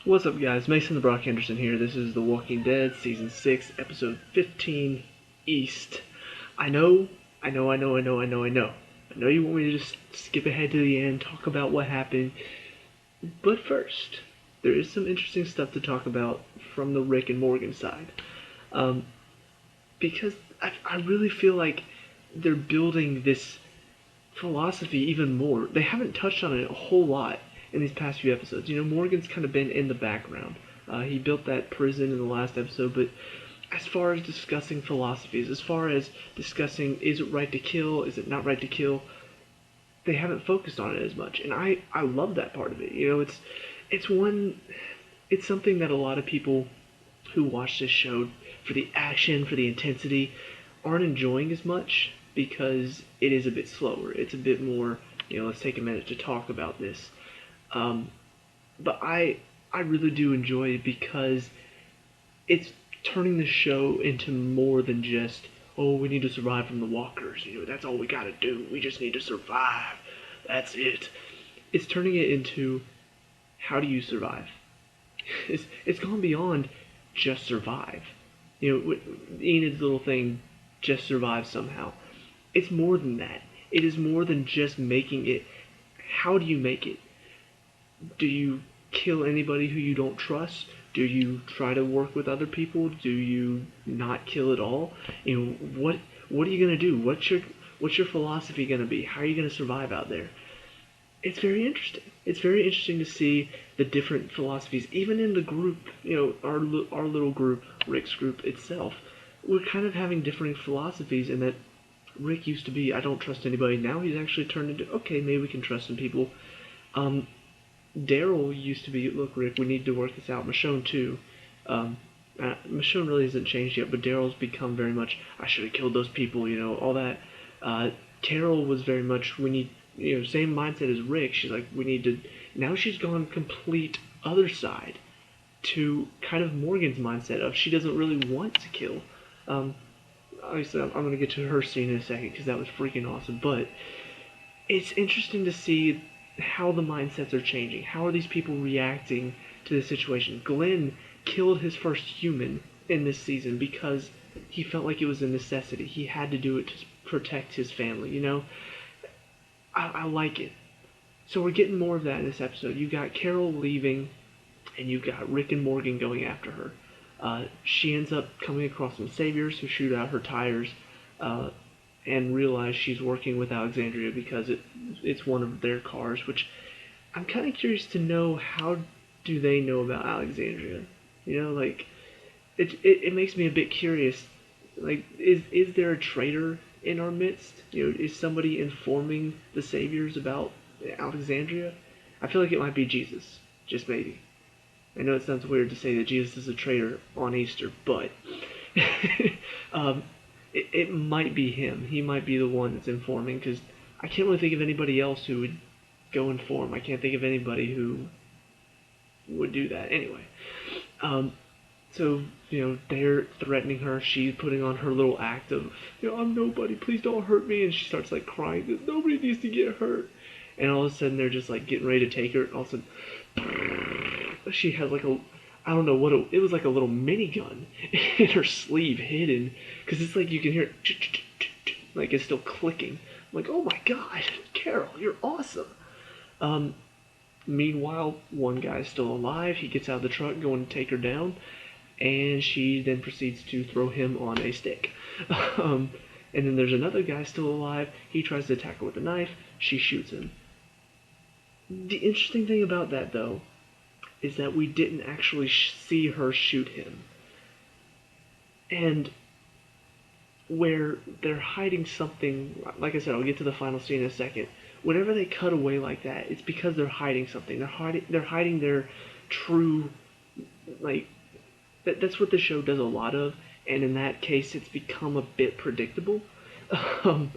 What's up, guys? Mason the Brock Henderson here. This is The Walking Dead, Season 6, Episode 15, East. I know. I know you want me to just skip ahead to the end, talk about what happened. But first, there is some interesting stuff to talk about from the Rick and Morgan side. Um, because I really feel like they're building this philosophy even more. They haven't touched on it a whole lot in these past few episodes. You know, Morgan's kind of been in the background. He built that prison in the last episode, but as far as discussing philosophies, as far as discussing is it right to kill, is it not right to kill, they haven't focused on it as much, and I love that part of it. You know, it's one it's something that a lot of people who watch this show for the action, for the intensity, aren't enjoying as much because it is a bit slower. It's a bit more, let's take a minute to talk about this. Um, but I really do enjoy it because it's turning the show into more than just, oh, we need to survive from the walkers. You know, that's all we gotta do. We just need to survive. That's it. It's turning it into, how do you survive? It's gone beyond just survive. You know, Enid's little thing, just survive somehow. It's more than that. It is more than just making it. How do you make it? Do you kill anybody who you don't trust? Do you try to work with other people? Do you not kill at all? You know, what are you gonna do? What's your philosophy gonna be? How are you gonna survive out there? It's very interesting. It's very interesting to see the different philosophies, even in the group. You know, our little group, Rick's group itself. We're kind of having differing philosophies, in that Rick used to be, I don't trust anybody. Now he's actually turned into, okay, maybe we can trust some people. Um, Daryl used to be, look, Rick, we need to work this out. Michonne too. Michonne really hasn't changed yet, but Daryl's become very much, I should have killed those people, all that. Carol was very much, we need, same mindset as Rick. She's like, we need to. Now she's gone complete other side to kind of Morgan's mindset of she doesn't really want to kill. Um, Obviously, I'm going to get to her scene in a second because that was freaking awesome. But it's interesting to see how the mindsets are changing. How are these people reacting to the situation? Glenn killed his first human in this season because he felt like it was a necessity. He had to do it to protect his family, I like it. So we're getting more of that in this episode. You got Carol leaving, and you got Rick and Morgan going after her. She ends up coming across some saviors who shoot out her tires, and realize she's working with Alexandria because it's one of their cars. Which I'm kind of curious to know, how do they know about Alexandria? Like it makes me a bit curious. Like, is there a traitor in our midst? Is somebody informing the saviors about Alexandria? I feel like it might be Jesus, just maybe. I know it sounds weird to say that Jesus is a traitor on Easter, but um, it might be him. He might be the one that's informing, because I can't really think of anybody else who would go inform. I can't think of anybody who would do that. Anyway, so, they're threatening her. She's putting on her little act of, I'm nobody, please don't hurt me. And she starts, like, crying, because nobody needs to get hurt. And all of a sudden, they're just, like, getting ready to take her. And all of a sudden, she has, like, I don't know what, it was like a little minigun in her sleeve hidden. Because it's like you can hear it, like, it's still clicking. I'm like, oh my god, Carol, you're awesome. Meanwhile, one guy's still alive. He gets out of the truck going to take her down, and she then proceeds to throw him on a stick. And then there's another guy still alive. He tries to attack her with a knife. She shoots him. The interesting thing about that, though, is that we didn't actually see her shoot him. And where they're hiding something, like I said, I'll get to the final scene in a second. Whenever they cut away like that, it's because they're hiding something. They're hiding their true, like, that's what the show does a lot of, and in that case, it's become a bit predictable. Um,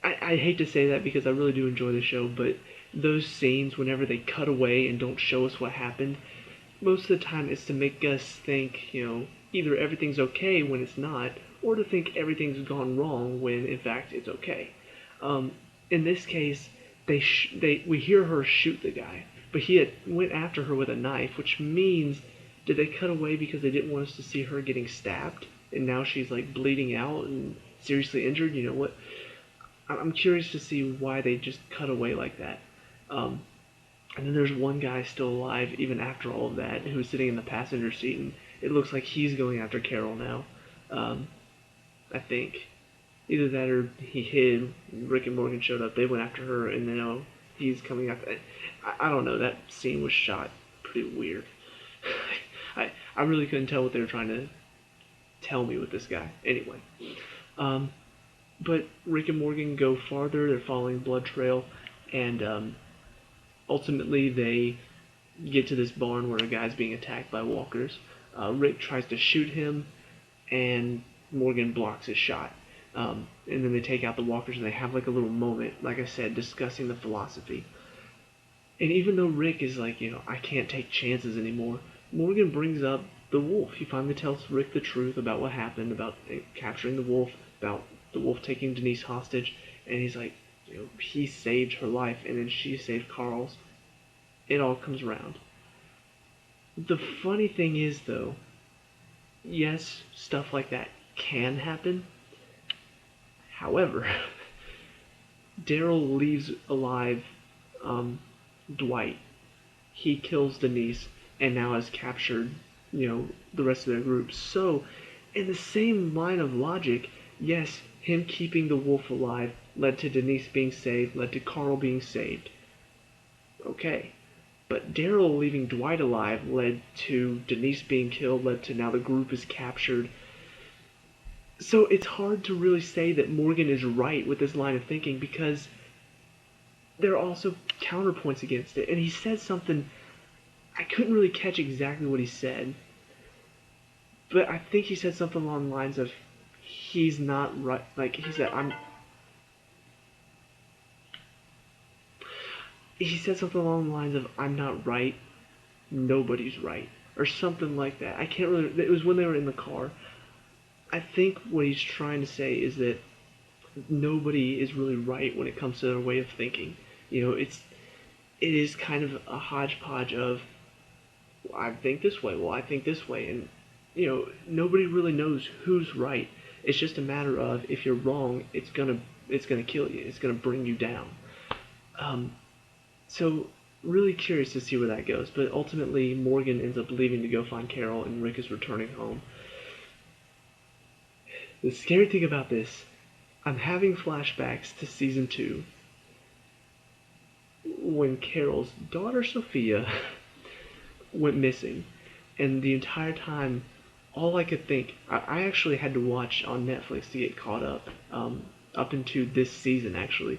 I hate to say that because I really do enjoy the show, but those scenes, whenever they cut away and don't show us what happened, most of the time it's to make us think, either everything's okay when it's not, or to think everything's gone wrong when, in fact, it's okay. In this case, we hear her shoot the guy, but he had went after her with a knife, which means, did they cut away because they didn't want us to see her getting stabbed, and now she's like bleeding out and seriously injured? You know what? I'm curious to see why they just cut away like that. And then there's one guy still alive even after all of that, who's sitting in the passenger seat, and it looks like he's going after Carol now. I think either that or he hid. Rick and Morgan showed up. They went after her, and now he's coming after. I don't know. That scene was shot pretty weird. I really couldn't tell what they were trying to tell me with this guy. Anyway, but Rick and Morgan go farther. They're following Blood Trail, and ultimately they get to this barn where a guy's being attacked by walkers. Rick tries to shoot him, and Morgan blocks his shot. And then they take out the walkers, and they have like a little moment, like I said, discussing the philosophy. And even though Rick is like, I can't take chances anymore, Morgan brings up the wolf. He finally tells Rick the truth about what happened, about capturing the wolf, about the wolf taking Denise hostage, and he's like, he saved her life, and then she saved Carl's. It all comes around. The funny thing is, though, yes, stuff like that can happen. However, Daryl leaves alive Dwight. He kills Denise and now has captured, the rest of their group. So, in the same line of logic, yes, him keeping the wolf alive led to Denise being saved, led to Carl being saved. Okay. But Daryl leaving Dwight alive led to Denise being killed, led to now the group is captured. So it's hard to really say that Morgan is right with this line of thinking, because there are also counterpoints against it. And he said something, I couldn't really catch exactly what he said, but I think he said something along the lines of, he's not right, like he said, he said something along the lines of, I'm not right, nobody's right, or something like that. I can't really, it was when they were in the car. I think what he's trying to say is that nobody is really right when it comes to their way of thinking. It is kind of a hodgepodge of, well, I think this way, well, I think this way, and, nobody really knows who's right. It's just a matter of, if you're wrong, it's gonna kill you, it's gonna bring you down. So, really curious to see where that goes, but ultimately Morgan ends up leaving to go find Carol, and Rick is returning home. The scary thing about this, I'm having flashbacks to season 2, when Carol's daughter Sophia went missing, and the entire time, all I could think, I actually had to watch on Netflix to get caught up into this season actually.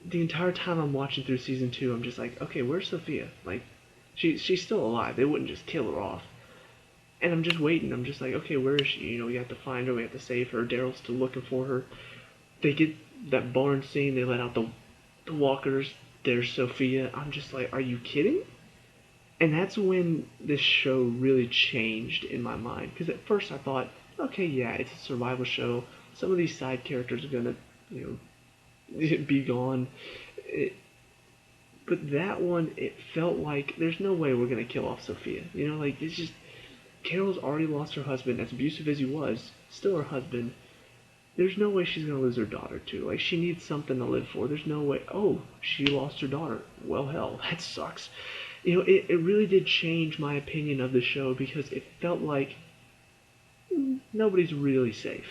The entire time I'm watching through season 2, I'm just like, okay, where's Sophia? Like, she's still alive. They wouldn't just kill her off. And I'm just waiting. I'm just like, okay, where is she? We have to find her. We have to save her. Daryl's still looking for her. They get that barn scene. They let out the walkers. There's Sophia. I'm just like, are you kidding? And that's when this show really changed in my mind. Because at first I thought, okay, yeah, it's a survival show. Some of these side characters are going to, be gone. But that one, it felt like there's no way we're gonna kill off Sophia. It's just, Carol's already lost her husband, as abusive as he was, still her husband. There's no way she's gonna lose her daughter too. Like, she needs something to live for. There's no way, oh, she lost her daughter. Well, hell, that sucks. It really did change my opinion of the show, because it felt like nobody's really safe.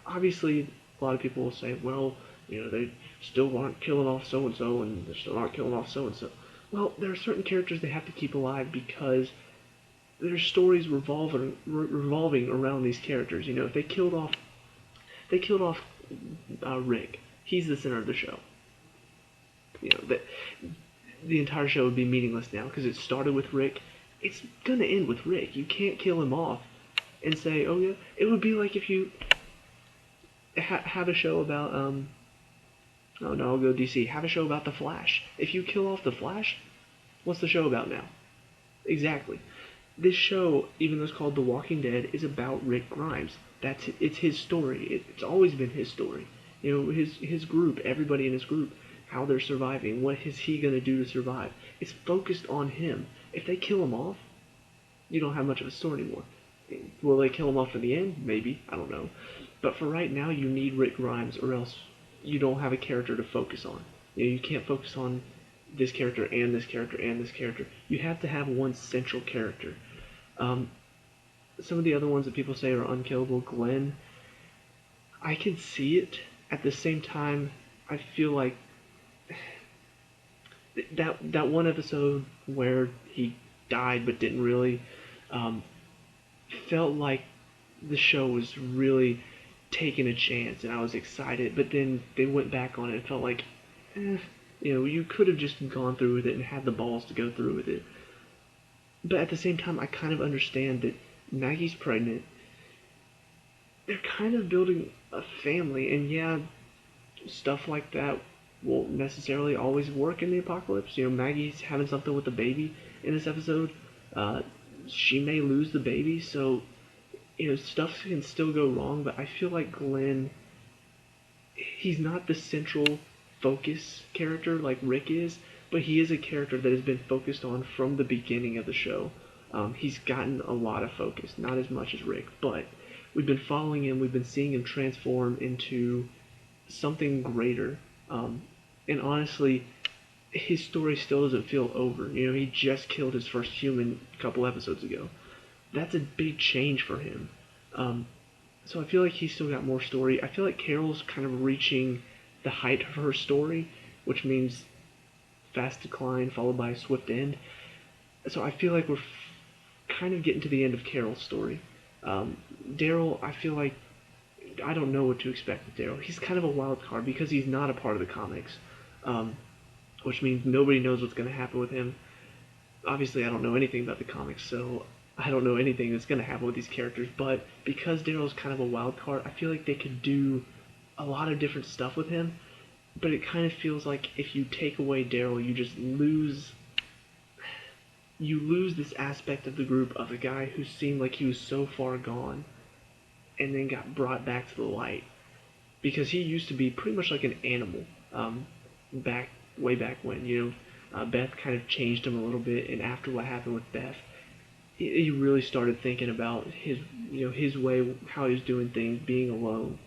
Obviously a lot of people will say, well, they still aren't killing off so-and-so, and they still aren't killing off so-and-so. Well, there are certain characters they have to keep alive because their stories revolving around these characters. If they killed off Rick, he's the center of the show. The entire show would be meaningless now, because it started with Rick. It's gonna end with Rick. You can't kill him off and say, oh yeah. It would be like if you have a show about oh no, I'll go DC. Have a show about the Flash. If you kill off the Flash, what's the show about now? Exactly. This show, even though it's called The Walking Dead, is about Rick Grimes. It's his story. It's always been his story. His group, everybody in his group how they're surviving, what is he going to do to survive. It's focused on him. If they kill him off, you don't have much of a story anymore. Will they kill him off in the end? Maybe. I don't know. But for right now, you need Rick Grimes, or else you don't have a character to focus on. You can't focus on this character and this character and this character. You have to have one central character. Some of the other ones that people say are unkillable, Glenn, I can see it. At the same time, I feel like that one episode where he died but didn't really, felt like the show was really taking a chance, and I was excited. But then they went back on it and felt like, you could have just gone through with it and had the balls to go through with it. But at the same time, I kind of understand that Maggie's pregnant. They're kind of building a family, and yeah, stuff like that won't necessarily always work in the apocalypse. Maggie's having something with the baby in this episode. She may lose the baby, so stuff can still go wrong. But I feel like Glenn, he's not the central focus character like Rick is, but he is a character that has been focused on from the beginning of the show. He's gotten a lot of focus, not as much as Rick, but we've been following him. We've been seeing him transform into something greater. And honestly, his story still doesn't feel over. He just killed his first human a couple episodes ago. That's a big change for him. So I feel like he's still got more story. I feel like Carol's kind of reaching the height of her story, which means fast decline followed by a swift end. So I feel like we're kind of getting to the end of Carol's story. Daryl, I feel like I don't know what to expect with Daryl. He's kind of a wild card because he's not a part of the comics, which means nobody knows what's going to happen with him. Obviously, I don't know anything about the comics, so I don't know anything that's going to happen with these characters. But because Daryl's kind of a wild card, I feel like they could do a lot of different stuff with him. But it kind of feels like if you take away Daryl, you just lose this aspect of the group of a guy who seemed like he was so far gone and then got brought back to the light, because he used to be pretty much like an animal, way back when. Beth kind of changed him a little bit, and after what happened with Beth, he really started thinking about his way, how he was doing things, being alone.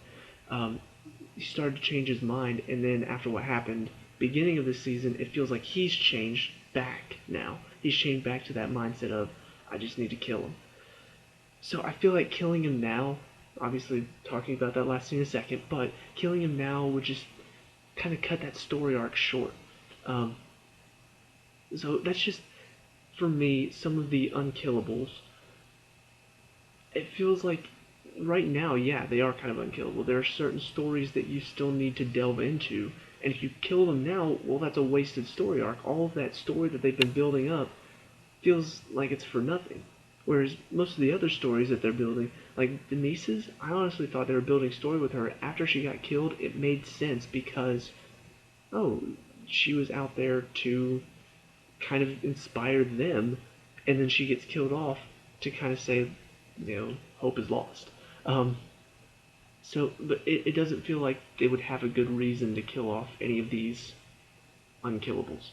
He started to change his mind, and then after what happened beginning of this season, it feels like he's changed back now. He's changed back to that mindset of, I just need to kill him. So I feel like killing him now, obviously talking about that last scene in a second, but killing him now would just kind of cut that story arc short. So that's just, for me, some of the unkillables. It feels like right now, yeah, they are kind of unkillable. There are certain stories that you still need to delve into, and if you kill them now, well, that's a wasted story arc. All of that story that they've been building up feels like it's for nothing. Whereas most of the other stories that they're building, like Denise's, I honestly thought they were building story with her. After she got killed, it made sense because, she was out there to kind of inspire them, and then she gets killed off to kind of say, hope is lost. But it doesn't feel like they would have a good reason to kill off any of these unkillables.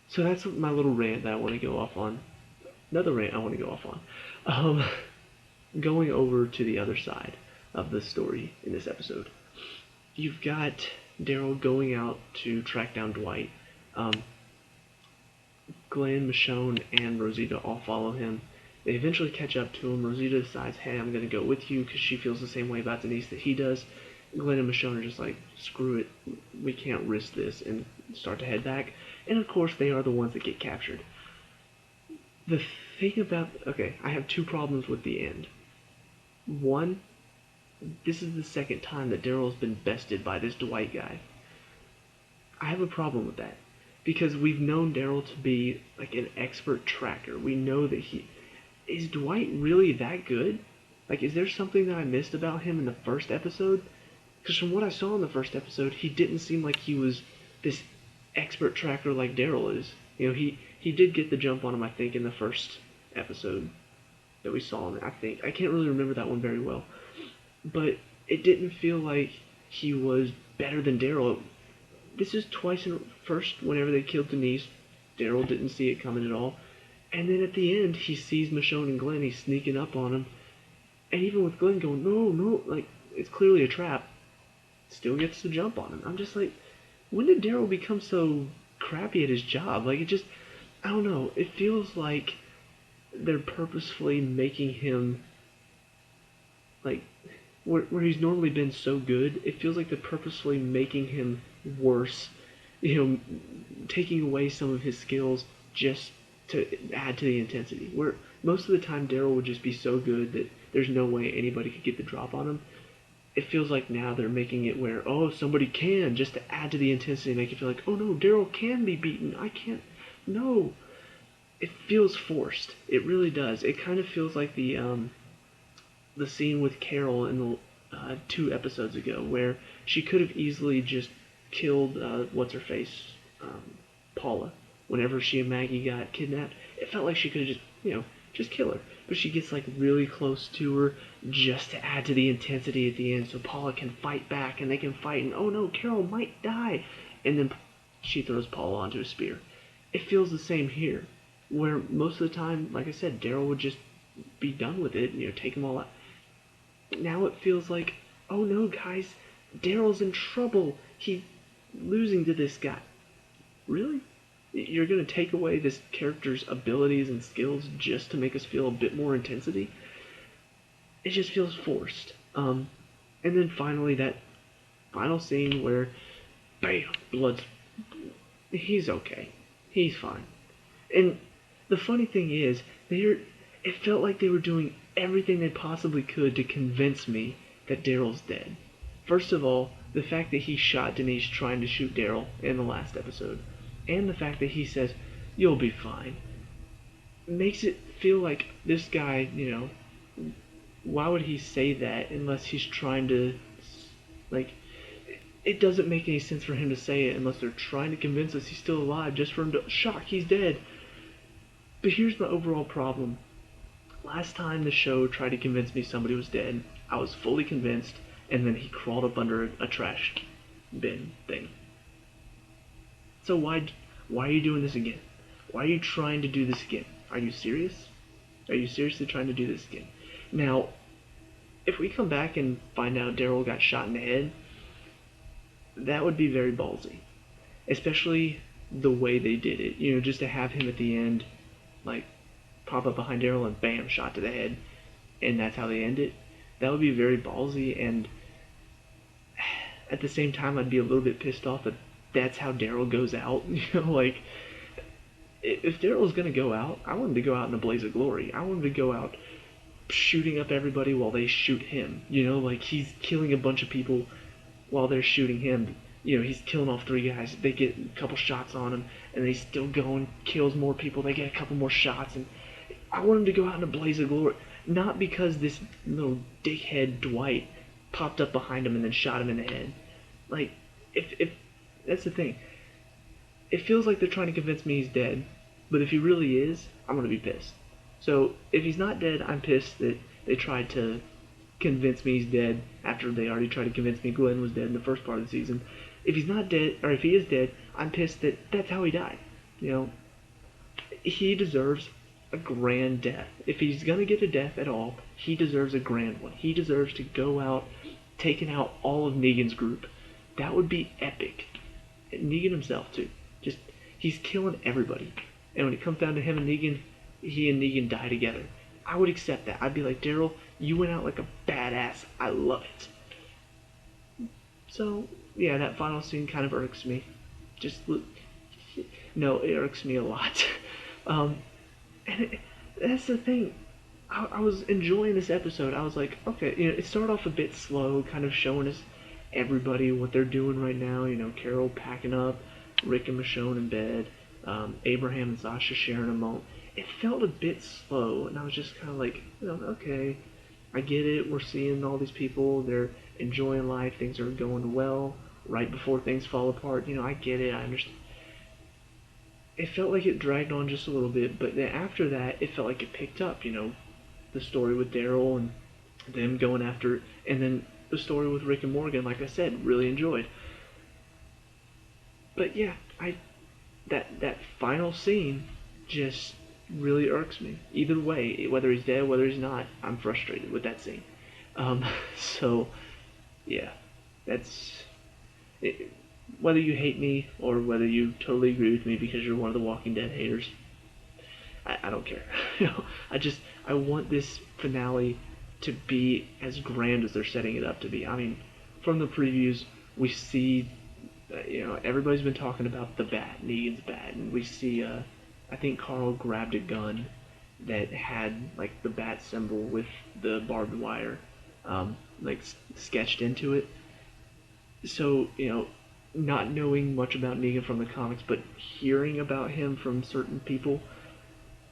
So that's my little rant that I want to go off on. Another rant I want to go off on. Going over to the other side of the story in this episode. You've got Daryl going out to track down Dwight. Glenn, Michonne, and Rosita all follow him. They eventually catch up to him. Rosita decides, hey, I'm going to go with you because she feels the same way about Denise that he does. Glenn and Michonne are just like, screw it, we can't risk this, and start to head back. And of course, they are the ones that get captured. The thing about... Okay, I have two problems with the end. One, this is the second time that Daryl's been bested by this Dwight guy. I have a problem with that. Because we've known Daryl to be like an expert tracker. We know that he... Is Dwight really that good? Like, is there something that I missed about him in the first episode? Because from what I saw in the first episode, he didn't seem like he was this expert tracker like Daryl is. He did get the jump on him, I think, in the first episode that we saw him. I can't really remember that one very well. But it didn't feel like he was better than Daryl this is twice in first whenever they killed Denise, Daryl didn't see it coming at all. And then at the end, he sees Michonne and Glenn. He's sneaking up on him. And even with Glenn going, no, no, like, it's clearly a trap, still gets the jump on him. I'm just like, when did Daryl become so crappy at his job? Like, it just, I don't know. It feels like they're purposefully making him, like, where he's normally been so good, it feels like they're purposefully making him worse. You know, taking away some of his skills just to add to the intensity. Where most of the time Daryl would just be so good that there's no way anybody could get the drop on him. It feels like now they're making it where, oh, somebody can, just to add to the intensity, make it feel like, oh no, Daryl can be beaten. I can't. No. It feels forced. It really does. It kind of feels like the scene with Carol in the 2 episodes ago, where she could have easily just killed what's her face, Paula. Whenever she and Maggie got kidnapped, it felt like she could have just kill her. But she gets like really close to her just to add to the intensity at the end, so Paula can fight back and they can fight. And oh no, Carol might die, and then she throws Paula onto a spear. It feels the same here, where most of the time, like I said, Daryl would just be done with it, take them all out. Now it feels like, oh no, guys, Daryl's in trouble. He's losing to this guy. Really? You're going to take away this character's abilities and skills just to make us feel a bit more intensity? It just feels forced. And then finally, that final scene where, bam, blood's... He's okay. He's fine. And the funny thing is, it felt like they were doing everything they possibly could to convince me that Daryl's dead. First of all, the fact that he shot Denise trying to shoot Daryl in the last episode, and the fact that he says, you'll be fine, makes it feel like this guy, why would he say that unless he's trying to, like, it doesn't make any sense for him to say it unless they're trying to convince us he's still alive, just for him to, shock, he's dead. But here's my overall problem. Last time the show tried to convince me somebody was dead, I was fully convinced, and then he crawled up under a trash bin thing. So why are you doing this again? Why are you trying to do this again? Are you serious? Are you seriously trying to do this again? Now, if we come back and find out Daryl got shot in the head, that would be very ballsy. Especially the way they did it. Just to have him at the end, like, pop up behind Daryl and bam, shot to the head, and that's how they end it. That would be very ballsy, and at the same time I'd be a little bit pissed off that that's how Daryl goes out. Like, if Daryl's gonna go out, I want him to go out in a blaze of glory. I want him to go out shooting up everybody while they shoot him. Like, he's killing a bunch of people while they're shooting him. He's killing off 3 guys. They get a couple shots on him, and then he's still going, kills more people. They get a couple more shots, and I want him to go out in a blaze of glory. Not because this little dickhead Dwight popped up behind him and then shot him in the head. Like, if that's the thing. It feels like they're trying to convince me he's dead, but if he really is, I'm gonna be pissed. So if he's not dead, I'm pissed that they tried to convince me he's dead after they already tried to convince me Glenn was dead in the first part of the season. If he's not dead, or if he is dead, I'm pissed that that's how he died. He deserves a grand death. If he's gonna get a death at all, he deserves a grand one. He deserves to go out, taking out all of Negan's group. That would be epic. Negan himself too. Just, he's killing everybody. And when it comes down to him and Negan, he and Negan die together. I would accept that. I'd be like, Daryl, you went out like a badass. I love it. So, yeah, that final scene kind of irks me. No, it irks me a lot. That's the thing. I was enjoying this episode. I was like, okay, it started off a bit slow, kind of showing us everybody what they're doing right now. Carol packing up, Rick and Michonne in bed, Abraham and Sasha sharing a moment. It felt a bit slow, and I was just kind of like, okay, I get it. We're seeing all these people. They're enjoying life. Things are going well right before things fall apart. I get it. I understand. It felt like it dragged on just a little bit, but then after that, it felt like it picked up. The story with Daryl and them going after it, and then the story with Rick and Morgan, like I said, really enjoyed. but yeah, that final scene just really irks me. Either way, whether he's dead, whether he's not, I'm frustrated with that scene. Um, so yeah, that's it, whether you hate me or whether you totally agree with me because you're one of the Walking Dead haters. I don't care. I want this finale to be as grand as they're setting it up to be. I mean, from the previews, we see, everybody's been talking about the bat, Negan's bat, and we see, I think Carl grabbed a gun that had like the bat symbol with the barbed wire, like sketched into it. So not knowing much about Negan from the comics, but hearing about him from certain people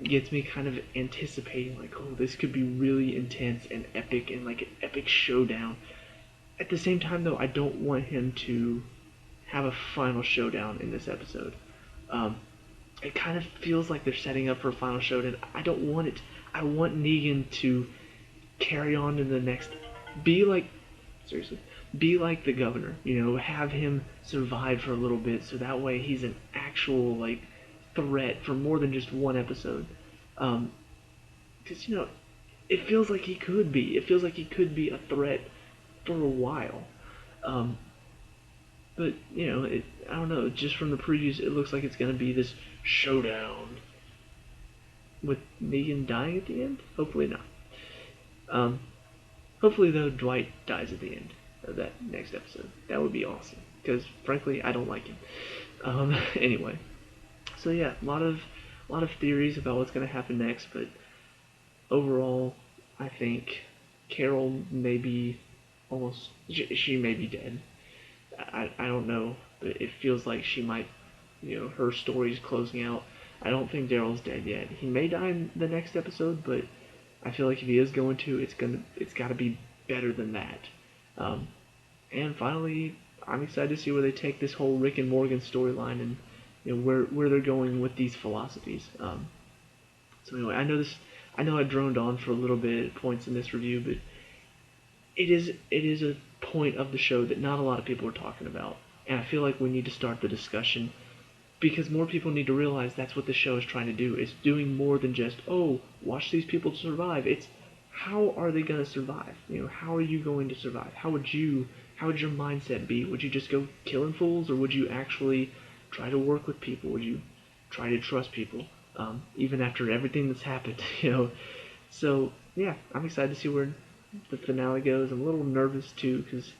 gets me kind of anticipating like, oh, this could be really intense and epic and like an epic showdown. At the same time, though, I don't want him to have a final showdown in this episode. Um, it kind of feels like they're setting up for a final showdown. I don't want it. I want Negan to carry on in the next. Be like, seriously, be like the governor. Have him survive for a little bit, so that way he's an actual like threat for more than just one episode. Because it feels like he could be. It feels like he could be a threat for a while. But I don't know. Just from the previews, it looks like it's gonna be this showdown with Negan dying at the end. Hopefully not. Hopefully though, Dwight dies at the end of that next episode. That would be awesome. Because frankly, I don't like him. Anyway, so yeah, a lot of theories about what's gonna happen next, but overall, I think Carol may be almost. She may be dead. I don't know, but it feels like she might. Her story's closing out. I don't think Daryl's dead yet. He may die in the next episode, but I feel like if he is going to, it's got to be better than that. And finally, I'm excited to see where they take this whole Rick and Morgan storyline and where they're going with these philosophies. So anyway, I know I droned on for a little bit at points in this review, but it is a point of the show that not a lot of people are talking about, and I feel like we need to start the discussion because more people need to realize that's what the show is trying to do. It's doing more than just, oh, watch these people survive. It's how are they going to survive? How are you going to survive? How would your mindset be? Would you just go killing fools, or would you actually try to work with people? Would you try to trust people, even after everything that's happened? So yeah, I'm excited to see where the finale goes. I'm a little nervous too because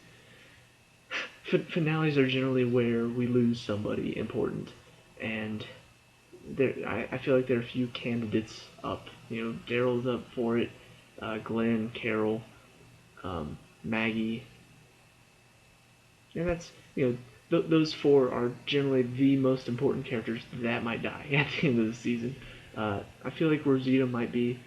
finales are generally where we lose somebody important, and I feel like there are a few candidates up. Daryl's up for it. Glenn, Carol, Maggie, and that's those four are generally the most important characters that might die at the end of the season. I feel like Rosita might be,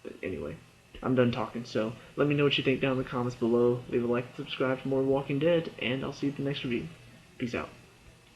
but anyway, I'm done talking. So let me know what you think down in the comments below. Leave a like and subscribe for more Walking Dead, and I'll see you at the next review. Peace out.